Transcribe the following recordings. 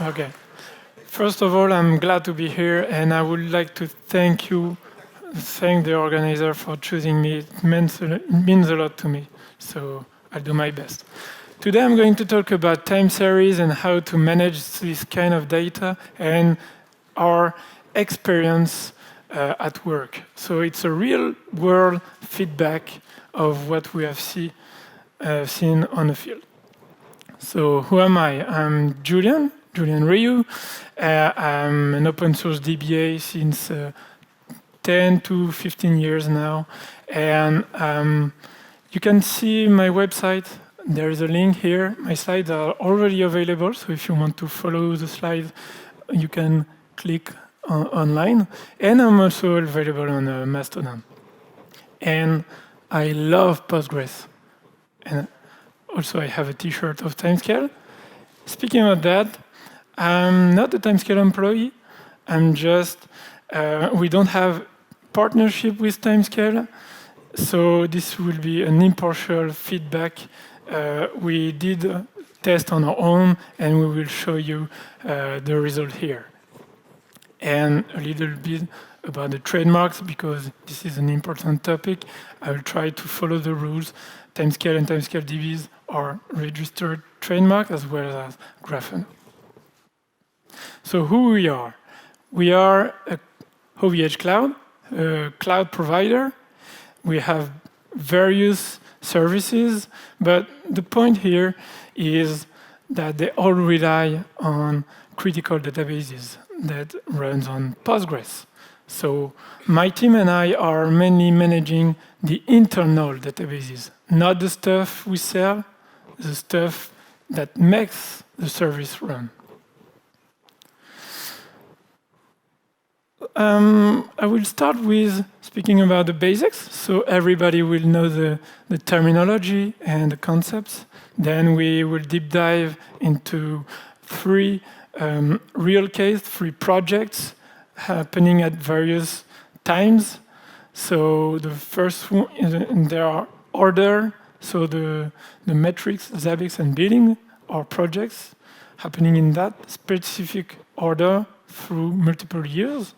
Okay. First of all, I'm glad to be here, and I would like to thank the organizer for choosing me. It means a lot to me, so I'll do my best. Today I'm going to talk about time series and how to manage this kind of data and our experience at work. So it's a real-world feedback of what we have seen on the field. So who am I? I'm Julien Riou. I'm an open source DBA since 10 to 15 years now. And you can see my website. There is a link here. My slides are already available, so if you want to follow the slides, you can click online. And I'm also available on Mastodon. And I love Postgres. And also, I have a t-shirt of Timescale. Speaking of that, I'm not a Timescale employee. I'm just, we don't have partnership with Timescale, so this will be an impartial feedback. We did a test on our own, and we will show you the result here. And a little bit about the trademarks, because this is an important topic. I will try to follow the rules. Timescale and TimescaleDBs are registered trademark as well as Grafana. So who we are? We are a OVHcloud, a cloud provider. We have various services, but the point here is that they all rely on critical databases that runs on Postgres. So my team and I are mainly managing the internal databases, not the stuff we sell, the stuff that makes the service run. I will start with speaking about the basics, so everybody will know the terminology and the concepts. Then we will deep dive into three projects happening at various times. So the first one, there are order, so the metrics, Zabbix, and billing are projects happening in that specific order through multiple years.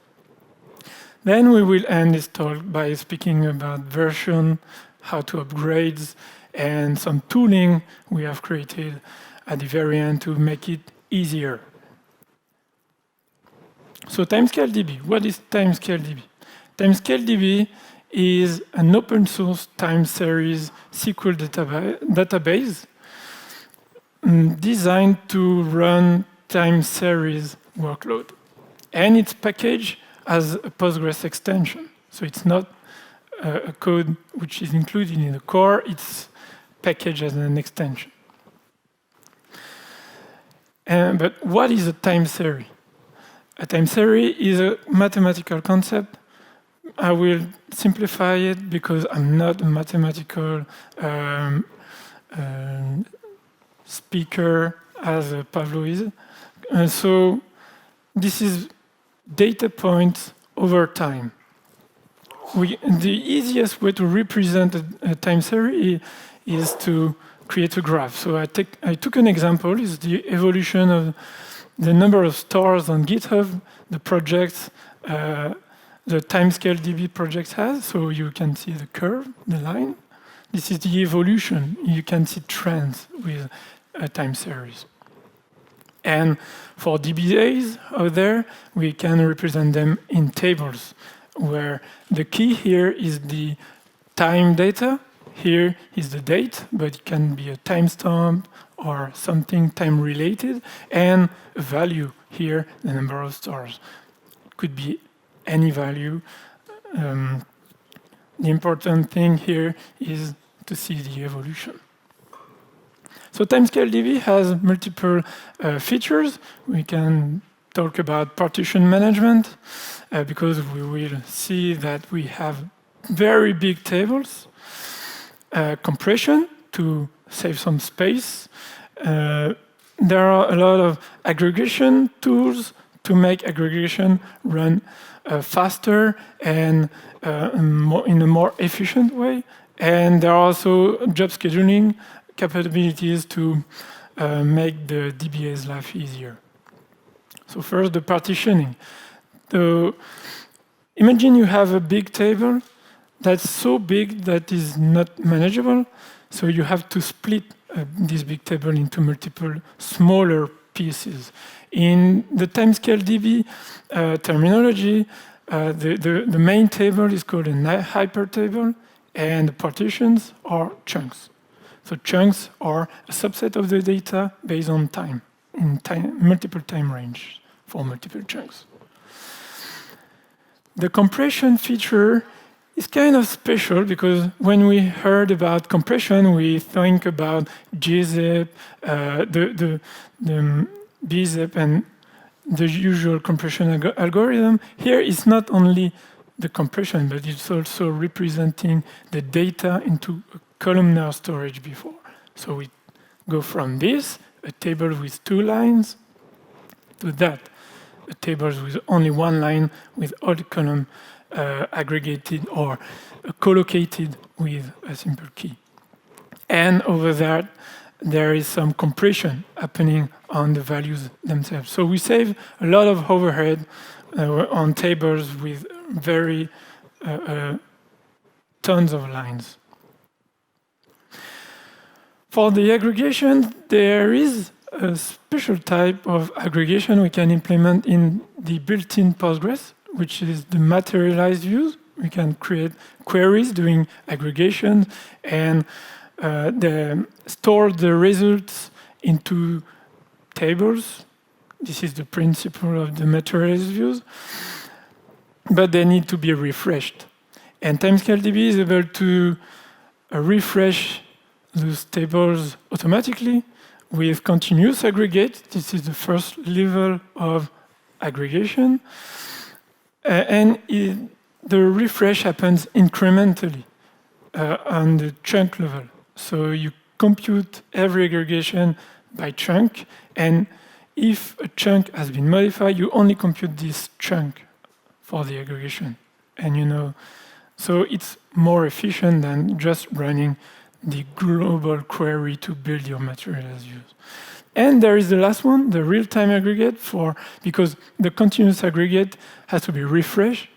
Then we will end this talk by speaking about version, how to upgrade, and some tooling we have created at the very end to make it easier. So TimescaleDB, what is TimescaleDB? TimescaleDB is an open source time series SQL database designed to run time series workload. And it's packaged as a Postgres extension. So it's not a code which is included in the core, it's packaged as an extension. But what is a time series? A time series is a mathematical concept. I will simplify it because I'm not a mathematical speaker as Pablo is. So this is data points over time. The easiest way to represent a time series is to create a graph. So I took an example, is the evolution of the number of stars on GitHub, the projects, the TimescaleDB project has. So you can see the curve, the line. This is the evolution. You can see trends with a time series. And for DBAs out there, we can represent them in tables, where the key here is the time data. Here is the date, but it can be a timestamp or something time-related, and a value here, the number of stars. It could be any value. The important thing here is to see the evolution. So TimescaleDB has multiple features. We can talk about partition management, because we will see that we have very big tables. Compression to save some space. There are a lot of aggregation tools to make aggregation run faster and in a more efficient way. And there are also job scheduling capabilities to make the DBA's life easier. So first, the partitioning. Imagine you have a big table that's so big that is not manageable. So you have to split this big table into multiple smaller pieces. In the TimescaleDB terminology, the main table is called a hypertable, and the partitions are chunks. So chunks are a subset of the data based on time, in multiple time range for multiple chunks. The compression feature is kind of special because when we heard about compression, we think about gzip, the bzip, and the usual compression algorithm. Here, it's not only the compression, but it's also representing the data into a columnar storage before. So we go from this, a table with 2 lines, to that, a table with only 1 line with all the columns aggregated or collocated with a simple key. And over that, there is some compression happening on the values themselves. So we save a lot of overhead on tables with very tons of lines. For the aggregation, there is a special type of aggregation we can implement in the built-in Postgres, which is the materialized views. We can create queries doing aggregation and store the results into tables. This is the principle of the materialized views. But they need to be refreshed. And TimescaleDB is able to refresh those tables automatically with continuous aggregate. This is the first level of aggregation. And the refresh happens incrementally on the chunk level. So you compute every aggregation by chunk, and if a chunk has been modified, you only compute this chunk for the aggregation. And so it's more efficient than just running the global query to build your materialized views. And there is the last one, the real-time aggregate, because the continuous aggregate has to be refreshed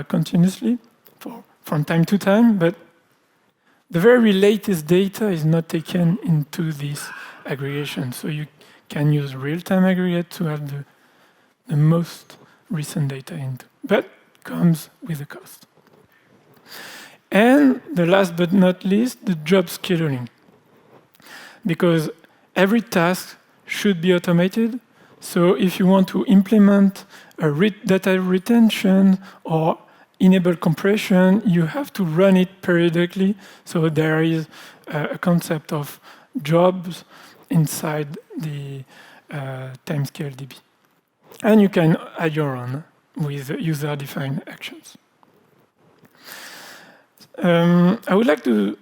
continuously from time to time, but the very latest data is not taken into this aggregation. So you can use real-time aggregate to have the most recent data into, but comes with a cost. And the last but not least, the job scheduling. Because every task should be automated. So if you want to implement a data retention or enable compression, you have to run it periodically. So there is a concept of jobs inside the TimescaleDB. And you can add your own with user-defined actions. I would like to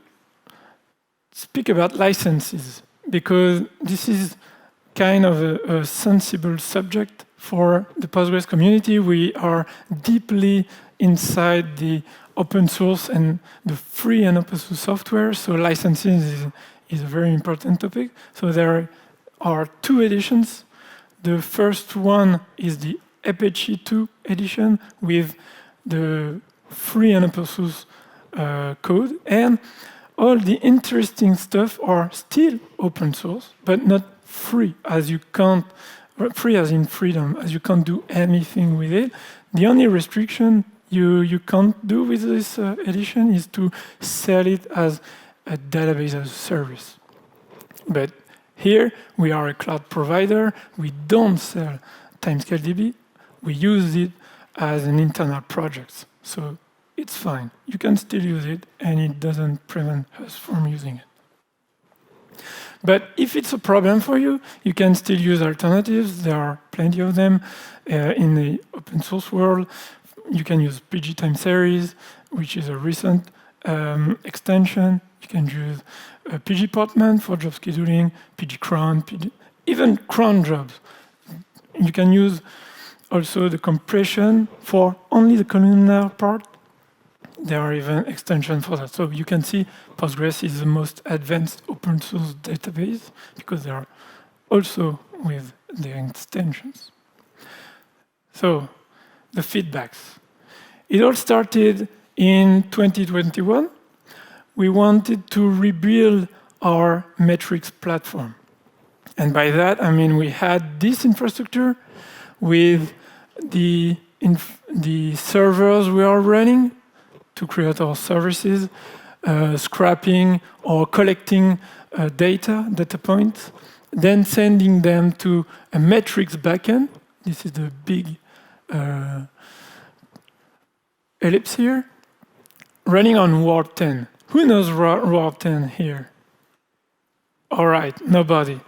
speak about licenses, because this is kind of a sensible subject for the Postgres community. We are deeply inside the open source and the free and open source software, so licensing is a very important topic. So there are 2 editions. The first one is the Apache 2 edition with the free and open source code, and all the interesting stuff are still open source, but not free, as you can't, free as in freedom, as you can't do anything with it. The only restriction you can't do with this edition is to sell it as a database as a service. But here, we are a cloud provider. We don't sell TimescaleDB. We use it as an internal project. So it's fine. You can still use it, and it doesn't prevent us from using it. But if it's a problem for you, you can still use alternatives. There are plenty of them in the open source world. You can use PG time series, which is a recent extension. You can use PG Portman for job scheduling, PG cron, even cron jobs. You can use also the compression for only the columnar part. There are even extensions for that. So you can see Postgres is the most advanced open source database because they are also with the extensions. So, the feedbacks. It all started in 2021. We wanted to rebuild our metrics platform. And by that, I mean we had this infrastructure with the servers we are running to create our services, scrapping or collecting data points, then sending them to a metrics backend. This is the big ellipse here, running on Warp 10. Who knows Warp 10 here? All right, nobody.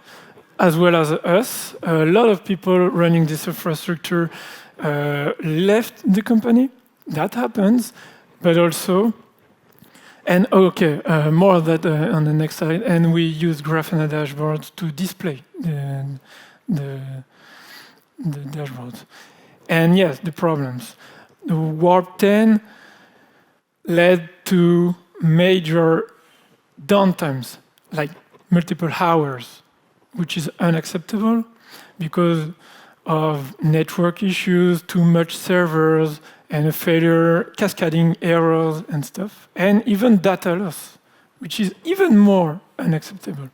As well as us, a lot of people running this infrastructure left the company. That happens, but also, and okay, more of that on the next slide. And we use Grafana dashboards to display the dashboards. And yes, the problems. The Warp 10 led to major downtimes, like multiple hours, which is unacceptable because of network issues, too much servers, and a failure, cascading errors and stuff, and even data loss, which is even more unacceptable.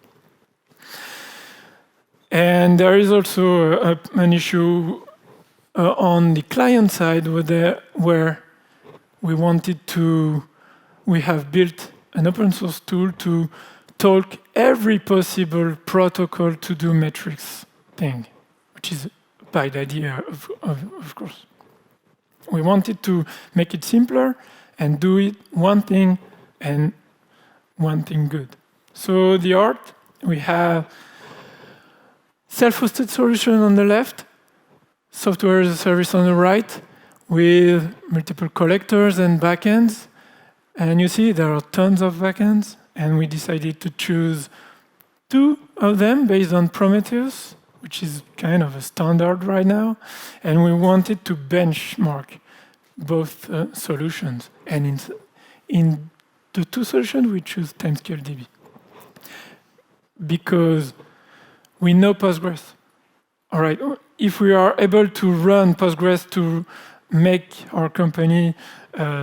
And there is also an issue on the client side where we have built an open source tool to talk every possible protocol to do metrics thing, which is a bad idea, of course. We wanted to make it simpler and do it one thing and one thing good. So the art, we have self-hosted solution on the left, software as a service on the right, with multiple collectors and backends. And you see there are tons of backends, and we decided to choose 2 of them based on Prometheus, which is kind of a standard right now. And we wanted to benchmark both solutions. And in the 2 solutions, we choose TimescaleDB. Because we know Postgres. All right, if we are able to run Postgres to make our company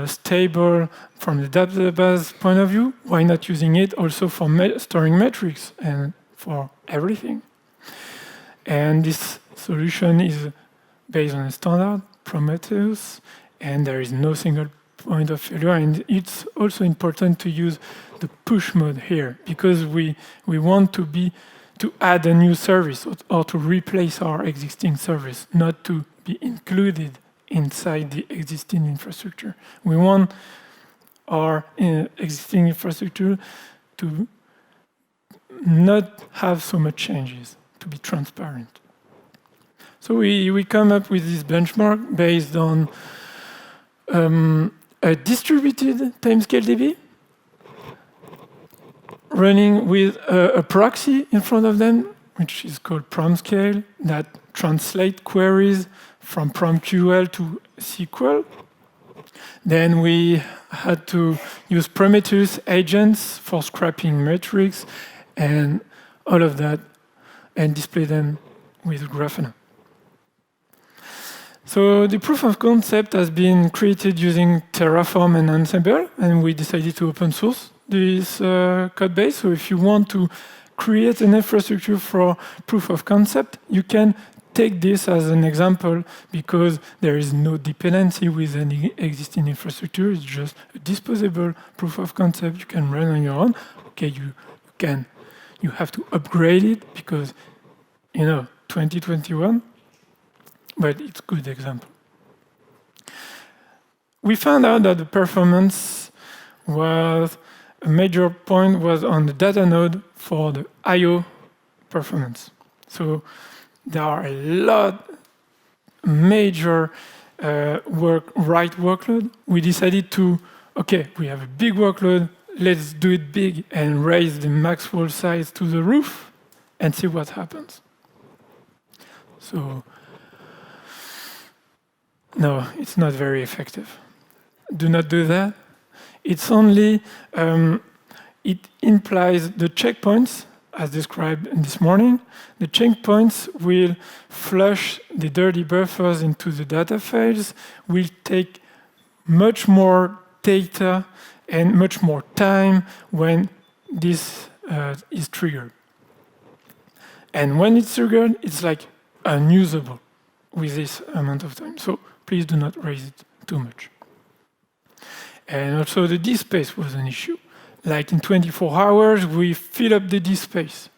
stable from the database point of view, why not using it also for storing metrics and for everything? And this solution is based on a standard, Prometheus, and there is no single point of failure. And it's also important to use the push mode here because we want to add a new service or to replace our existing service, not to be included inside the existing infrastructure. We want our existing infrastructure to not have so much changes, to be transparent. So we come up with this benchmark based on a distributed TimescaleDB running with a proxy in front of them, which is called PromScale, that translates queries from PromQL to SQL. Then we had to use Prometheus agents for scrapping metrics and all of that, and display them with Grafana. So the proof of concept has been created using Terraform and Ansible, and we decided to open source this code base. So if you want to create an infrastructure for proof of concept, you can take this as an example because there is no dependency with any existing infrastructure. It's just a disposable proof of concept you can run on your own. Okay, you have to upgrade it because 2021, but it's a good example. We found out that the performance was a major point was on the data node for the I/O performance. So there are a lot major write workload. We decided to, okay, we have a big workload, let's do it big and raise the maxwell size to the roof and see what happens. So, no, it's not very effective. Do not do that. It's only, it implies the checkpoints as described this morning, the checkpoints will flush the dirty buffers into the data files, will take much more data and much more time when this is triggered. And when it's triggered, it's like unusable with this amount of time. So please do not raise it too much. And also the disk space was an issue. Like in 24 hours, we fill up the disk space.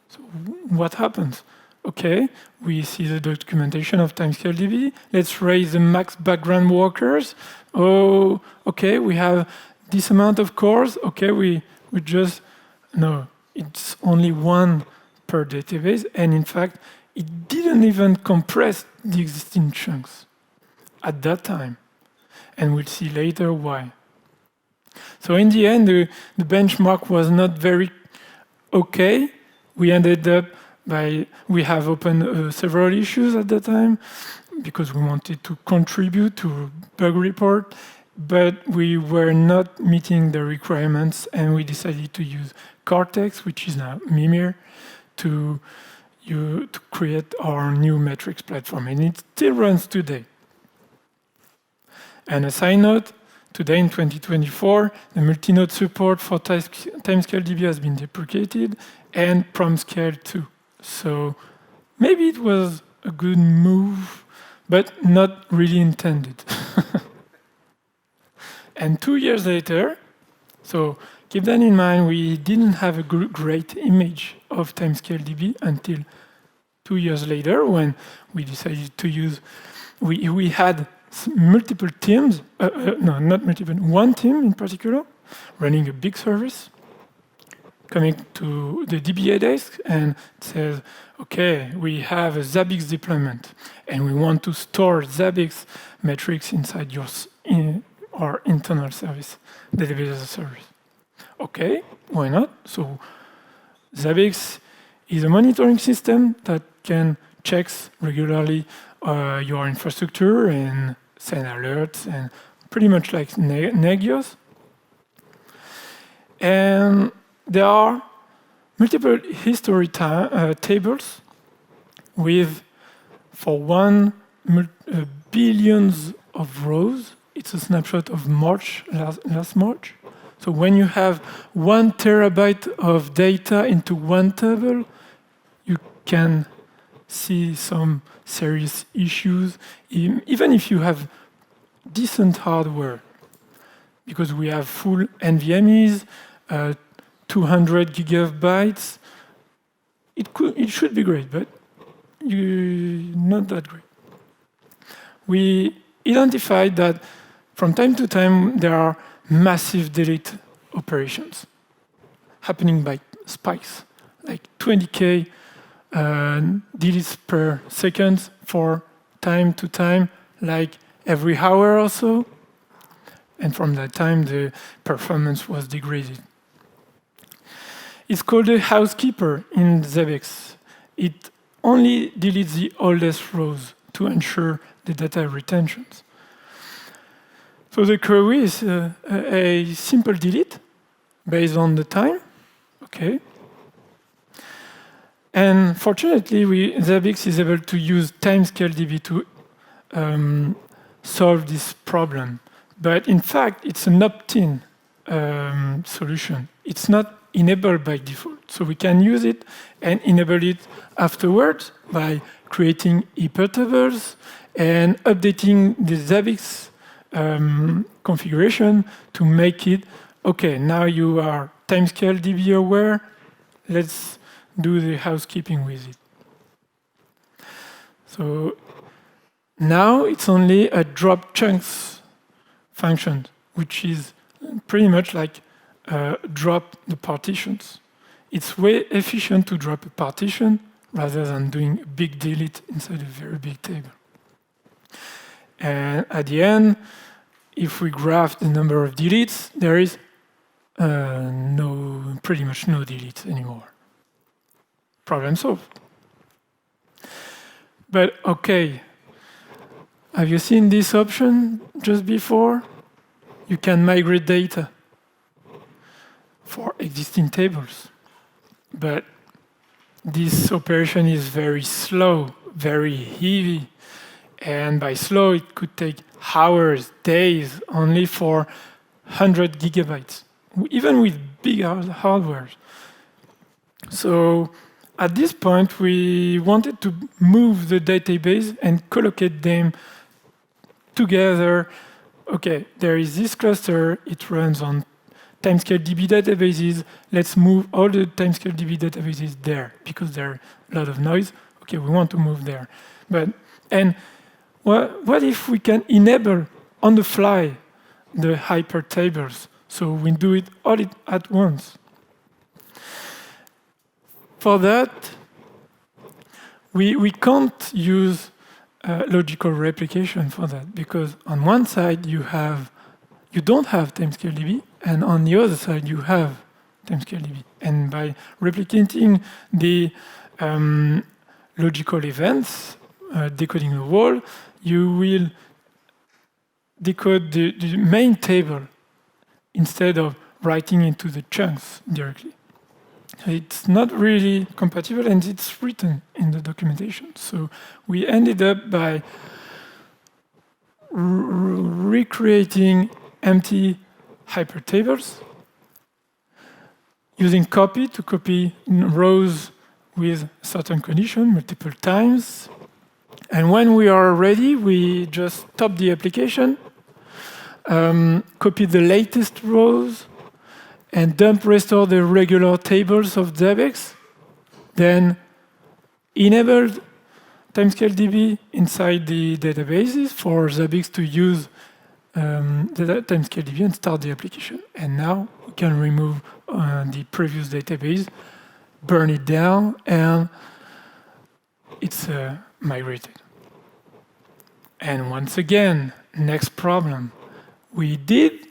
So what happens? Okay, we see the documentation of TimescaleDB. Let's raise the max background workers. Oh, okay, we have this amount of cores. Okay, we just, no, it's only one per database. And in fact, it didn't even compress the existing chunks at that time. And we'll see later why. So in the end, the benchmark was not very okay. We ended up we have opened several issues at the time because we wanted to contribute to bug report, but we were not meeting the requirements, and we decided to use Cortex, which is now Mimir, to create our new metrics platform, and it still runs today. And a side note, today in 2024, the multi-node support for TimescaleDB has been deprecated, and PromScale too. So maybe it was a good move, but not really intended. And 2 years later, so keep that in mind, we didn't have a great image of TimescaleDB until 2 years later when we decided to use, we had multiple teams, no, not multiple, one team in particular, running a big service, coming to the DBA desk and says, okay, we have a Zabbix deployment, and we want to store Zabbix metrics inside our internal service, database as a service. Okay, why not? So Zabbix is a monitoring system that can check regularly your infrastructure and send alerts, and pretty much like Negios. And there are multiple history tables with, for billions of rows. It's a snapshot of March, last March. So when you have 1 terabyte of data into one table, you can see some serious issues, even if you have decent hardware, because we have full NVMEs, 200 gigabytes. It should be great, but not that great. We identified that from time to time there are massive delete operations happening by spikes, like 20K deletes per second for time to time, like every hour or so. And from that time, the performance was degraded. It's called a housekeeper in Zabbix. It only deletes the oldest rows to ensure the data retentions. So the query is a simple delete based on the time. Okay. And fortunately, Zabbix is able to use TimescaleDB to solve this problem. But in fact, it's an opt-in solution. It's not enabled by default. So we can use it and enable it afterwards by creating iptables and updating the Zabbix configuration to make it, okay, now you are TimescaleDB aware, let's do the housekeeping with it. So now it's only a drop chunks function, which is pretty much like drop the partitions. It's way efficient to drop a partition rather than doing a big delete inside a very big table. And at the end, if we graph the number of deletes, there is pretty much no deletes anymore. Problem solved. But okay, have you seen this option just before? You can migrate data for existing tables. But this operation is very slow, very heavy. And by slow, it could take hours, days, only for 100 gigabytes, even with big hardware. So at this point, we wanted to move the database and collocate them together. Okay, there is this cluster. It runs on TimescaleDB databases. Let's move all the TimescaleDB databases there because there's a lot of noise. Okay, we want to move there. And what if we can enable on the fly the hypertables? So we do it all at once. For that, we can't use logical replication for that because on one side you don't have TimescaleDB, and on the other side you have TimescaleDB. And by replicating the logical events, decoding the wall, you will decode the main table instead of writing into the chunks directly. It's not really compatible, and it's written in the documentation. So we ended up by recreating empty hypertables, using copy to copy rows with certain condition multiple times. And when we are ready, we just stop the application, copy the latest rows, and restore the regular tables of Zabbix, then enable TimescaleDB inside the databases for Zabbix to use the TimescaleDB and start the application. And now we can remove the previous database, burn it down, and it's migrated. And once again, next problem. We did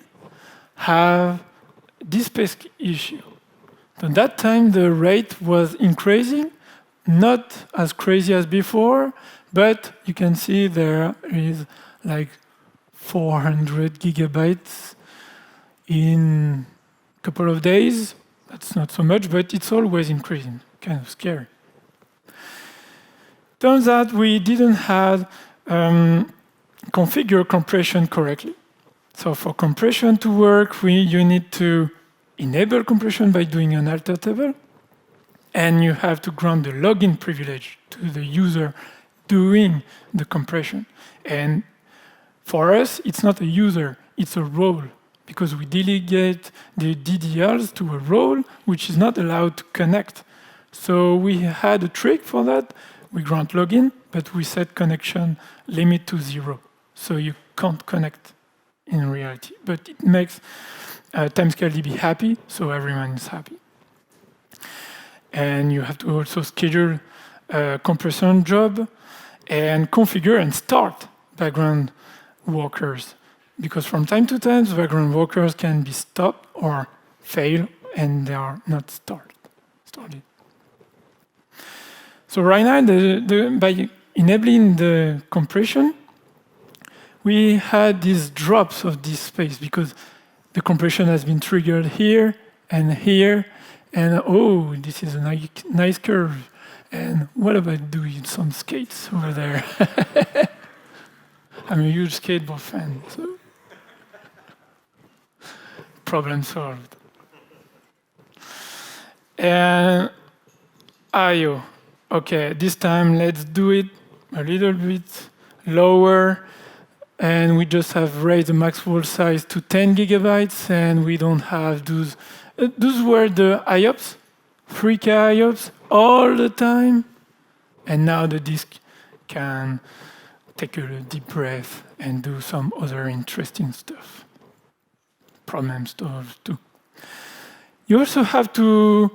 have this space issue. At that time, the rate was increasing, not as crazy as before, but you can see there is like 400 gigabytes in a couple of days. That's not so much, but it's always increasing, kind of scary. Turns out we didn't have configure compression correctly. So for compression to work, you need to enable compression by doing an alter table, and you have to grant the login privilege to the user doing the compression. And for us, it's not a user, it's a role, because we delegate the DDLs to a role which is not allowed to connect. So we had a trick for that. We grant login, but we set connection limit to 0. So you can't connect in reality. But it makes TimescaleDB happy, so everyone is happy. And you have to also schedule a compression job and configure and start background workers. Because from time to time, background workers can be stopped or fail, and they are not started. So right now, by enabling the compression, we had these drops of this space because the compression has been triggered here, and oh, this is a nice curve. And what about doing some skates over there? I'm a huge skateboard fan, so problem solved. And I/O. Okay, this time let's do it a little bit lower. And we just have raised the max wall size to 10 gigabytes, and we don't have those. Those were the IOPS, 3K IOPS all the time. And now the disk can take a deep breath and do some other interesting stuff. Problem solved too. You also have to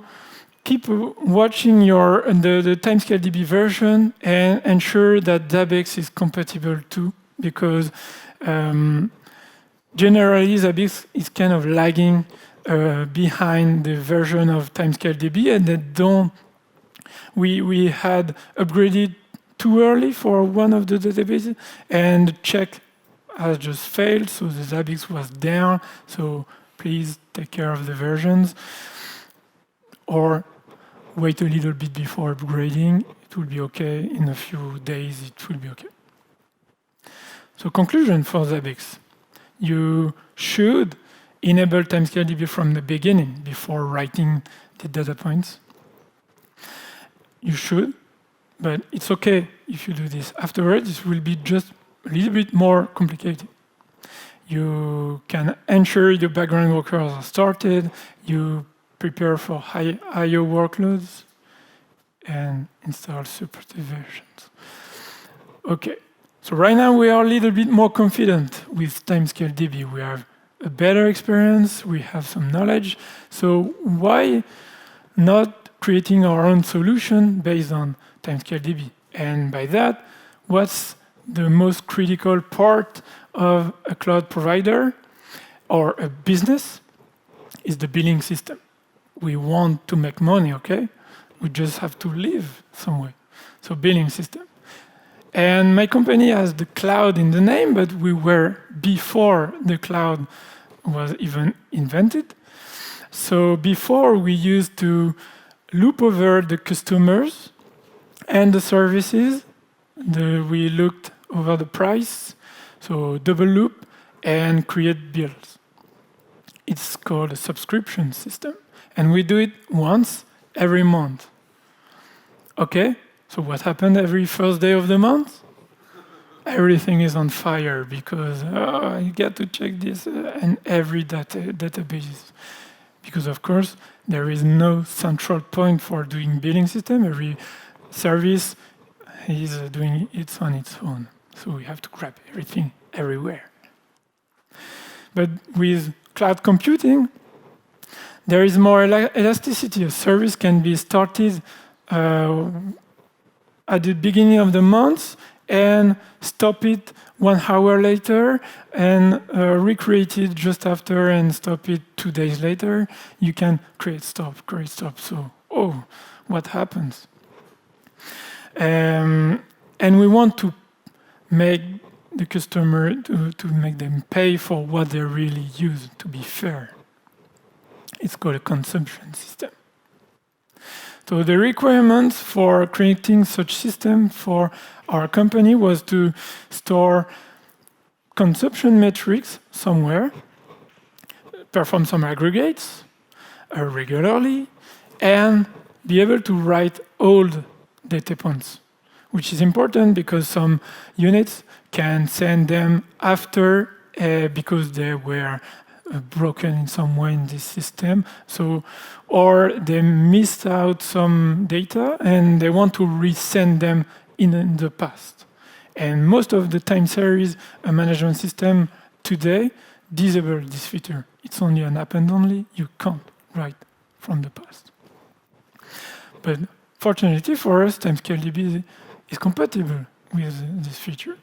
keep watching the TimescaleDB version and ensure that Zabbix is compatible too. Because generally, Zabbix is kind of lagging behind the version of TimescaleDB, and we had upgraded too early for one of the databases, and the check has just failed, so the Zabbix was down. So please take care of the versions. Or wait a little bit before upgrading. It will be OK. In a few days, it will be OK. So conclusion for Zabbix. You should enable TimescaleDB from the beginning before writing the data points. You should, but it's OK if you do this. Afterwards, it will be just a little bit more complicated. You can ensure your background workers are started. You prepare for high I/O workloads and install supported versions. OK, so right now we are a little bit more confident with TimescaleDB. We have a better experience. We have some knowledge. So why not creating our own solution based on TimescaleDB? And by that, what's the most critical part of a cloud provider or a business is the billing system. We want to make money, OK? We just have to live somewhere. So billing system. And my company has the cloud in the name, but we were before the cloud was even invented. So before, we used to loop over the customers and the services. We looked over the price, so double loop, and create bills. It's called a subscription system. And we do it once every month. OK, so what happened every first day of the month? Everything is on fire because you get to check this and every database. Because, of course, there is no central point for doing billing system. Every service is doing it on its own. So we have to grab everything everywhere. But with cloud computing, there is more elasticity. A service can be started at the beginning of the month and stop it 1 hour later and recreate it just after and stop it 2 days later. You can create stop. So, oh, what happens? And we want to make the customer to make them pay for what they really use, to be fair. It's called a consumption system. So the requirements for creating such system for our company was to store consumption metrics somewhere, perform some aggregates regularly, and be able to write old data points, which is important because some units can send them after because they were broken in some way in this system. So, or they missed out some data and they want to resend them in the past. And most of the time series management system today disable this feature. It's only an append only. You can't write from the past. But fortunately for us, TimescaleDB is compatible with this feature.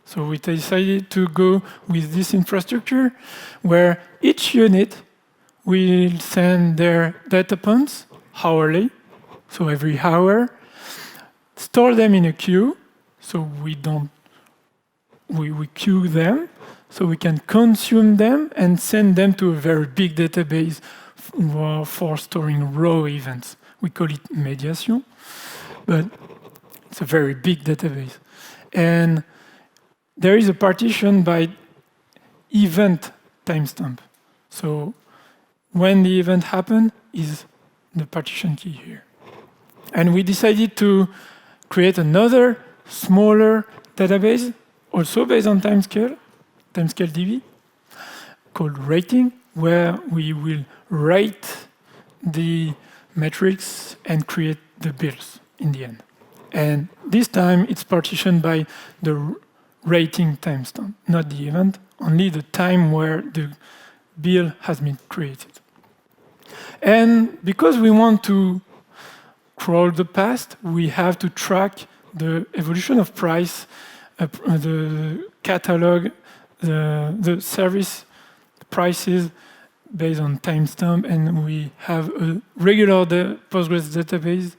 So we decided to go with this infrastructure where each unit will send their data points hourly, so every hour, store them in a queue, so we queue them, so we can consume them and send them to a very big database for storing raw events. We call it mediation, but it's a very big database. And there is a partition by event timestamp. So when the event happened is the partition key here. And we decided to create another smaller database, also based on TimescaleDB, called rating, where we will rate the metrics and create the bills in the end. And this time it's partitioned by the rating timestamp, not the event, only the time where the bill has been created. And because we want to crawl the past, we have to track the evolution of price, the catalog, the service prices based on timestamp, and we have a regular Postgres database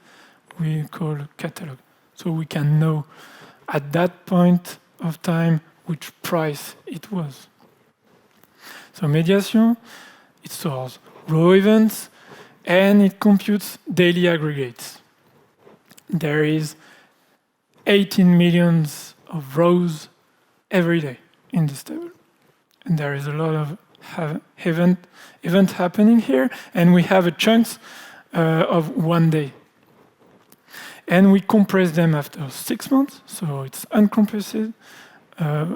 we call catalog. So we can know at that point of time which price it was. So mediation, it stores raw events, and it computes daily aggregates. There is 18 million of rows every day in this table. And there is a lot of event happening here, and we have a chunks of 1 day. And we compress them after 6 months, so it's uncompressed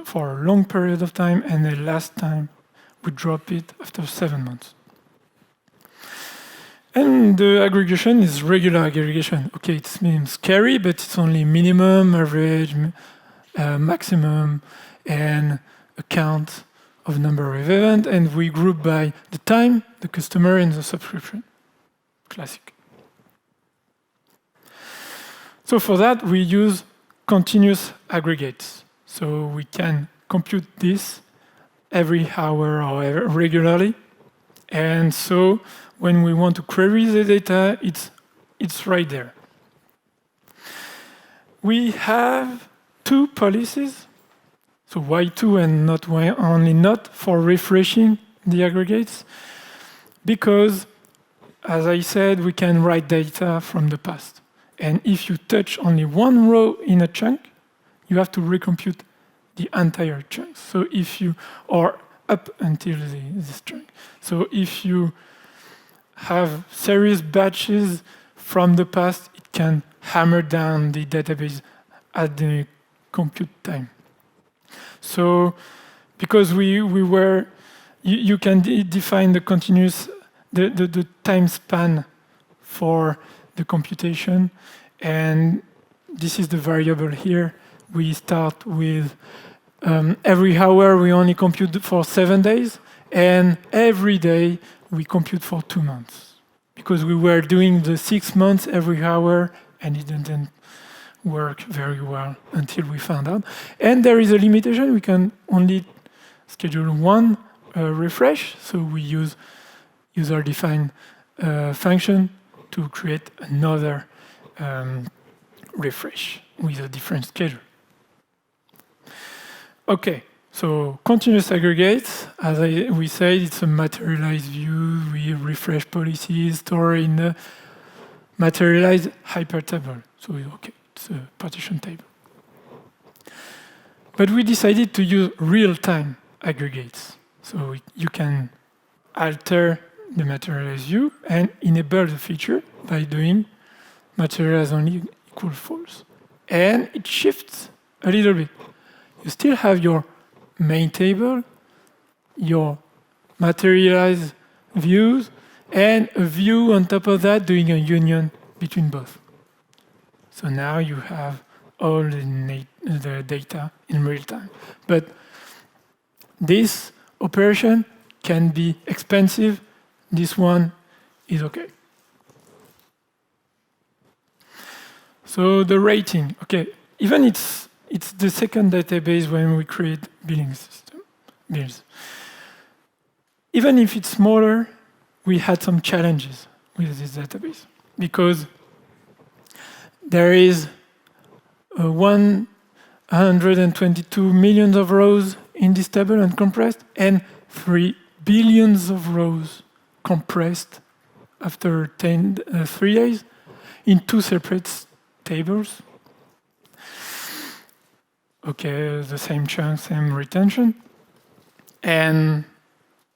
for a long period of time, and the last time we drop it after 7 months. And the aggregation is regular aggregation. Okay, it means scary, but it's only minimum, average, maximum, and a count of number of events, and we group by the time, the customer, and the subscription. Classic. So for that, we use continuous aggregates. So we can compute this every hour or regularly. And so when we want to query the data, it's right there. We have 2 policies. So why 2 and not why only not for refreshing the aggregates? Because, as I said, we can write data from the past. And if you touch only 1 row in a chunk, you have to recompute the entire chunk. So if you are up until this chunk. So if you have serious batches from the past, it can hammer down the database at the compute time. So because you can define the continuous, the time span for the computation, and this is the variable here. We start with every hour we only compute for 7 days, and every day we compute for 2 months. Because we were doing the 6 months every hour, and it didn't work very well until we found out. And there is a limitation. We can only schedule 1 refresh, so we use user-defined function to create another refresh with a different schedule. Okay, so continuous aggregates, as we said, it's a materialized view. We refresh policies, store in a materialized hypertable. So okay, it's a partition table. But we decided to use real-time aggregates. So you can alter the materialized view and enable the feature by doing materialize only equal false. And it shifts a little bit. You still have your main table, your materialized views, and a view on top of that doing a union between both. So now you have all the data in real time. But this operation can be expensive. This one is okay. So the rating, okay, even it's the second database when we create billing system bills. Even if it's smaller, we had some challenges with this database because there is 122 million of rows in this table uncompressed and 3 billion of rows compressed after 3 days in 2 separate tables. Okay, the same chunk, same retention. And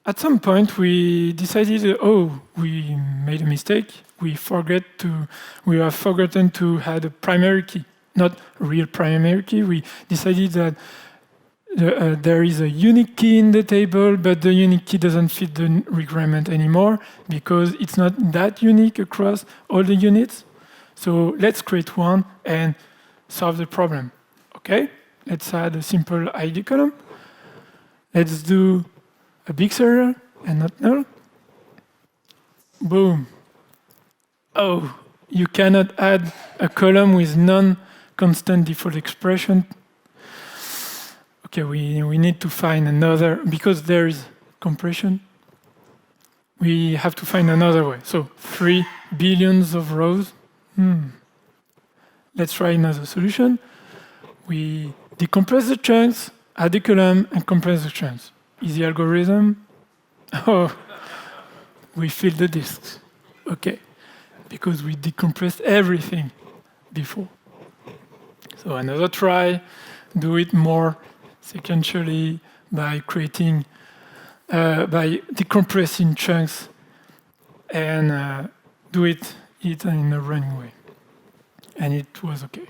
at some point, we decided, oh, we made a mistake. We have forgotten to add a primary key, not a real primary key. We decided that there is a unique key in the table, but the unique key doesn't fit the requirement anymore because it's not that unique across all the units. So let's create one and solve the problem. Okay, let's add a simple ID column. Let's do a big serial and not null. Boom. Oh, you cannot add a column with non-constant default expression. Okay, we need to find another, because there is compression, we have to find another way. So 3 billion of rows. Let's try another solution. We decompress the chunks, add the column, and compress the chunks. Easy algorithm. Oh, we fill the disks. okay, because we decompressed everything before. So another try, do it more sequentially by creating, by decompressing chunks and do it in a running way. And it was okay.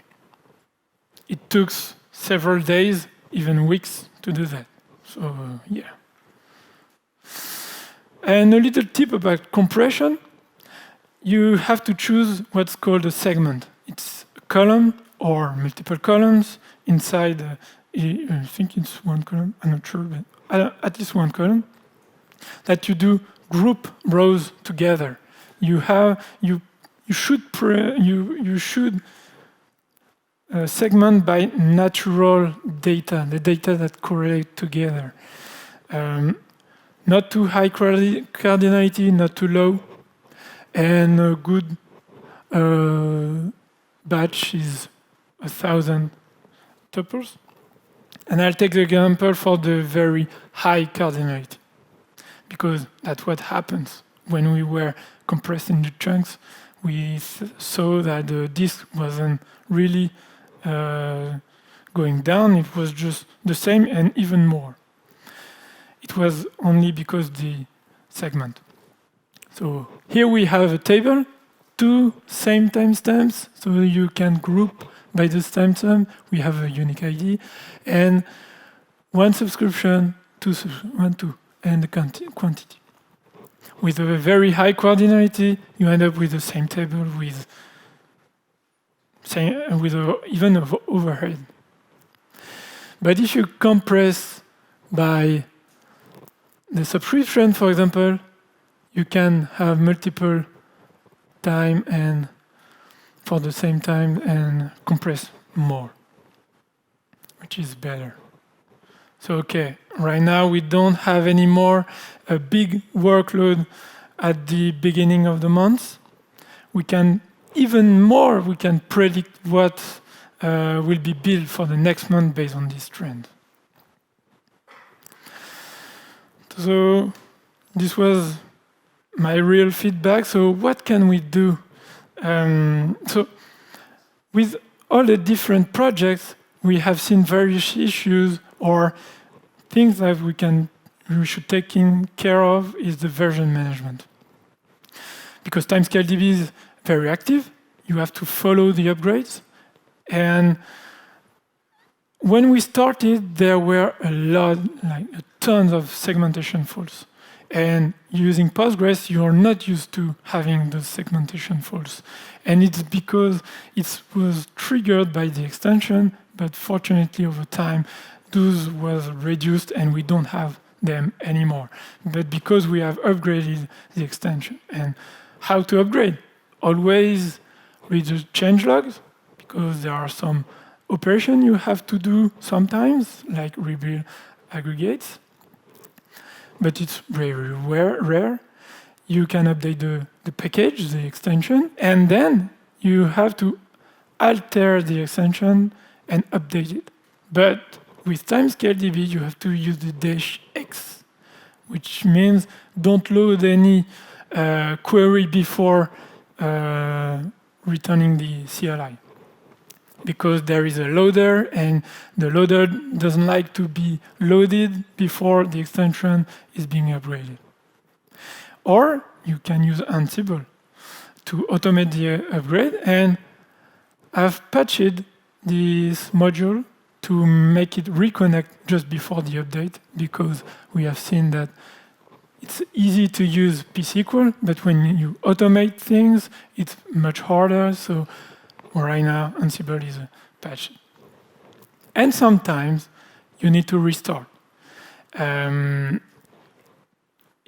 It took several days, even weeks, to do that. So yeah. And a little tip about compression. You have to choose what's called a segment. It's a column or multiple columns inside, I think it's one column, I'm not sure, but at least one column, that you do group rows together. You should segment by natural data, the data that correlate together. Not too high cardinality, not too low, and a good batch is 1,000 tuples. And I'll take the example for the very high cardinality, because that's what happens when we were compressing the chunks. We saw that the disk wasn't really going down, it was just the same and even more. It was only because the segment. So here we have a table, 2 same timestamps, so you can group by this timestamp. We have a unique ID, and 1 subscription, 2 and the quantity. With a very high cardinality, you end up with the same table with even an overhead. But if you compress by the subscription, for example, you can have multiple time and for the same time and compress more, which is better. So okay, right now we don't have any more a big workload at the beginning of the month. We can even more, we can predict what will be built for the next month based on this trend. So this was my real feedback. So what can we do? So with all the different projects, we have seen various issues or things that we should take care of is the version management. Because TimescaleDB is very active, you have to follow the upgrades. And when we started, there were a ton of segmentation faults. And using Postgres, you are not used to having those segmentation faults. And it's because it was triggered by the extension, but fortunately over time, those was reduced and we don't have them anymore. But because we have upgraded the extension. And how to upgrade? Always read the change logs, because there are some operations you have to do sometimes, like rebuild aggregates. But it's very rare. You can update the package, the extension, and then you have to alter the extension and update it. But with TimescaleDB, you have to use the -x, which means don't load any query before returning the CLI. Because there is a loader, and the loader doesn't like to be loaded before the extension is being upgraded. Or you can use Ansible to automate the upgrade, and I've patched this module to make it reconnect just before the update, because we have seen that it's easy to use pSQL, but when you automate things, it's much harder. So right now, Ansible is patched. And sometimes you need to restart.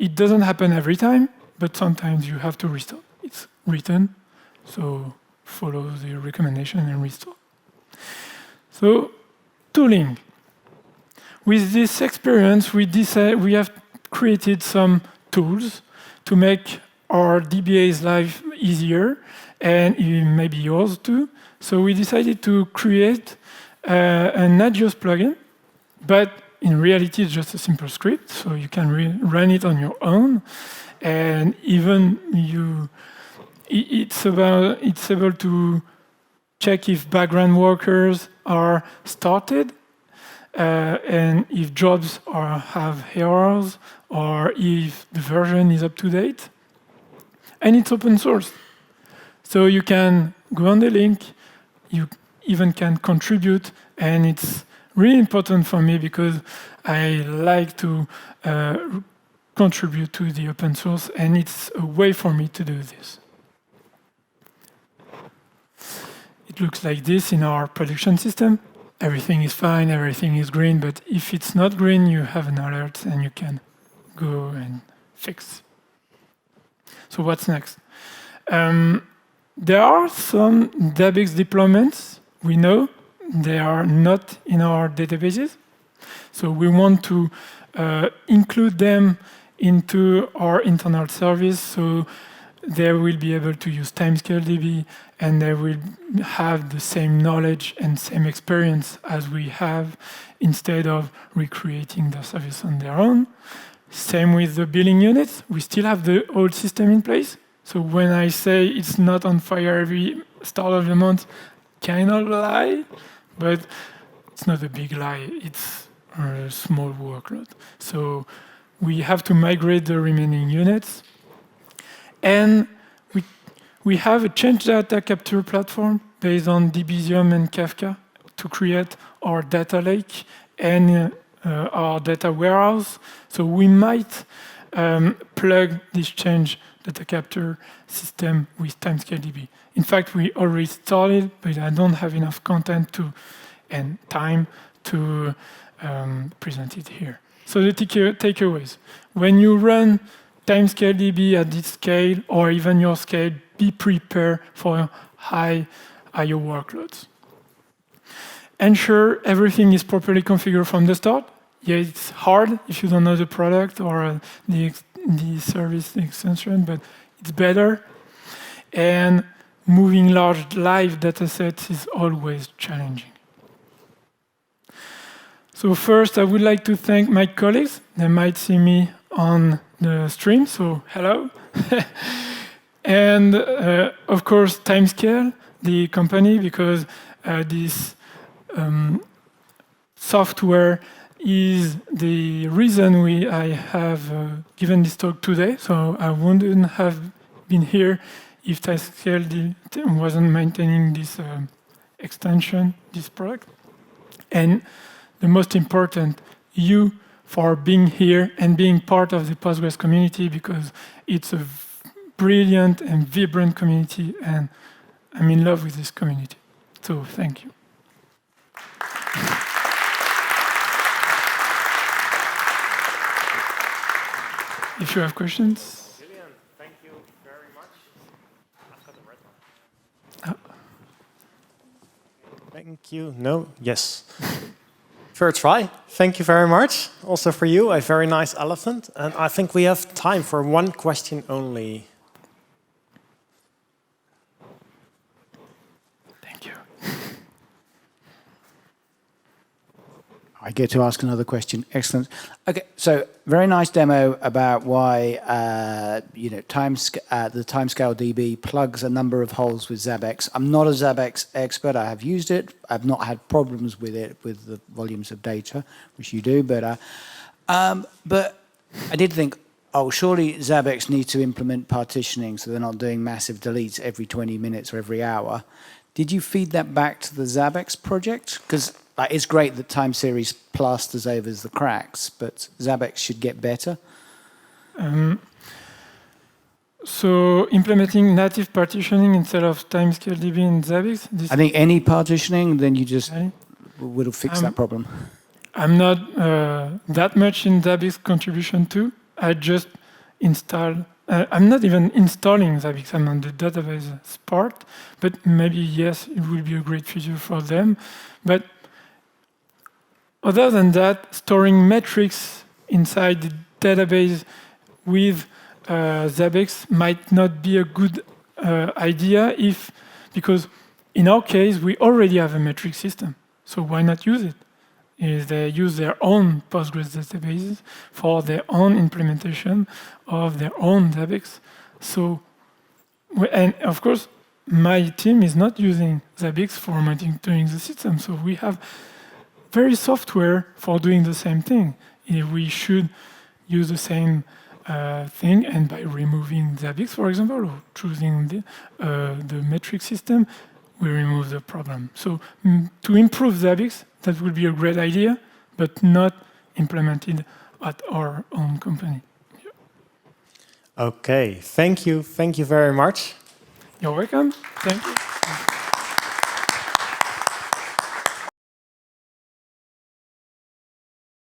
It doesn't happen every time, but sometimes you have to restart. It's written, so follow the recommendation and restart. So tooling. With this experience, we have created some tools to make our DBA's life easier, and maybe yours too. So we decided to create an Nagios plugin, but in reality, it's just a simple script, so you can run it on your own. And even it's able to check if background workers are started, and if jobs have errors, or if the version is up to date. And it's open source. So you can go on the link, you even can contribute, and it's really important for me because I like to contribute to the open source, and it's a way for me to do this. It looks like this in our production system. Everything is fine, everything is green, but if it's not green, you have an alert and you can go and fix. So what's next? There are some Zabbix deployments. We know they are not in our databases. So we want to include them into our internal service, so they will be able to use TimescaleDB, and they will have the same knowledge and same experience as we have, instead of recreating the service on their own. Same with the billing units. We still have the old system in place. So when I say it's not on fire every start of the month, kind of lie, but it's not a big lie. It's a small workload. So we have to migrate the remaining units. And we have a change data capture platform based on Debezium and Kafka to create our data lake and our data warehouse. So we might plug this change data capture system with TimescaleDB. In fact, we already started, but I don't have enough content and time to present it here. So the takeaways. When you run TimescaleDB at this scale, or even your scale, be prepared for high I/O workloads. Ensure everything is properly configured from the start. Yeah, it's hard if you don't know the product or the service extension, but it's better. And moving large live datasets is always challenging. So first, I would like to thank my colleagues. They might see me on the stream, so hello. And of course, Timescale, the company, because this software is the reason I have given this talk today. So I wouldn't have been here if Timescale wasn't maintaining this extension, this product. And the most important, you for being here and being part of the Postgres community, because it's a brilliant and vibrant community, and I'm in love with this community. So thank you. If you have questions. Julien, thank you very much. I've got the red one. Thank you. No? Yes. First try. Thank you very much. Also for you, a very nice elephant. And I think we have time for one question only. Thank you. I get to ask another question. Excellent. Okay, so very nice demo about why the TimescaleDB plugs a number of holes with Zabbix. I'm not a Zabbix expert. I have used it. I've not had problems with it with the volumes of data, which you do. But I did think, oh, surely Zabbix needs to implement partitioning so they're not doing massive deletes every 20 minutes or every hour. Did you feed that back to the Zabbix project? Because it's great that time series plasters over the cracks, but Zabbix should get better. So implementing native partitioning instead of TimescaleDB in Zabbix? I think any partitioning, then you just will fix that problem. I'm not that much in Zabbix contribution too. I just install. I'm not even installing Zabbix. I'm on the database part, but maybe yes, it will be a great feature for them. But other than that, storing metrics inside the database with Zabbix might not be a good idea because in our case, we already have a metric system. So why not use it? They use their own Postgres databases for their own implementation of their own Zabbix. So And of course, my team is not using Zabbix for monitoring the system. So we have very software for doing the same thing. If we should use the same thing, and by removing Zabbix, for example, or choosing the metric system, we remove the problem. So to improve Zabbix, that would be a great idea, but not implemented at our own company. Okay, thank you very much. You're welcome. Thank you.